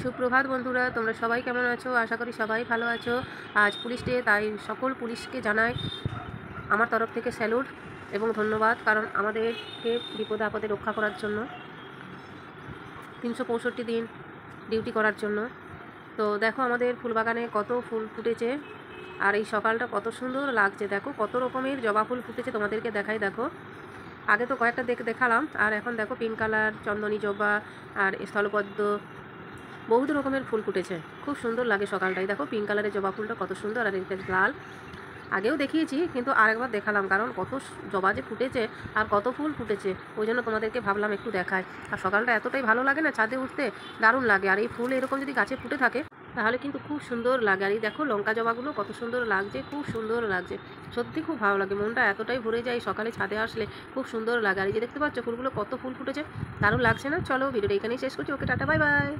সুপ্রভাত বন্ধুরা, তোমরা সবাই কেমন আছো? আশা করি সবাই ভালো আছো। আজ পুলিশ ডে, তাই সকল পুলিশকে জানাই আমার তরফ থেকে স্যালুট এবং ধন্যবাদ, কারণ আমাদেরকে বিপদে আপদে রক্ষা করার জন্য 365 দিন ডিউটি করার জন্য। তো দেখো আমাদের ফুলবাগানে কত ফুল ফুটেছে, আর এই সকালটা কত সুন্দর লাগছে। দেখো কত রকমের জবা ফুল ফুটেছে, তোমাদেরকে দেখাই। দেখো আগে তো কয়েকটা দেখালাম, আর এখন দেখো পিঙ্ক কালার, চন্দনী জবা আর স্থলপদ্ম, বহুত রকমের ফুল ফুটেছে। খুব সুন্দর লাগে সকালটাই। দেখো পিঙ্ক কালারের জবা ফুলটা কত সুন্দর, আর এটা লাল। আগেও দেখিয়েছি, কিন্তু আরেকবার দেখালাম, কারণ কত জবা যে ফুটেছে আর কত ফুল ফুটেছে, ওই জন্য তোমাদেরকে ভাবলাম একটু দেখায়। আর সকালটা এতটাই ভালো লাগে না, ছাদে উঠতে দারুণ লাগে। আর এই ফুল এরকম যদি গাছে ফুটে থাকে তাহলে কিন্তু খুব সুন্দর লাগে। আর এই দেখো লঙ্কা জবাগুলো কত সুন্দর লাগছে, খুব সুন্দর লাগছে, সত্যি খুব ভালো লাগে। মনটা এতটাই ভরে যায় সকালে ছাদে আসলে, খুব সুন্দর লাগে। আর এই যে দেখতে পাচ্ছ ফুলগুলো কত ফুল ফুটেছে, দারুণ লাগছে না? চলো ভিডিওটা এখানেই শেষ করছি। ওকে, টাটা, বাই বাই।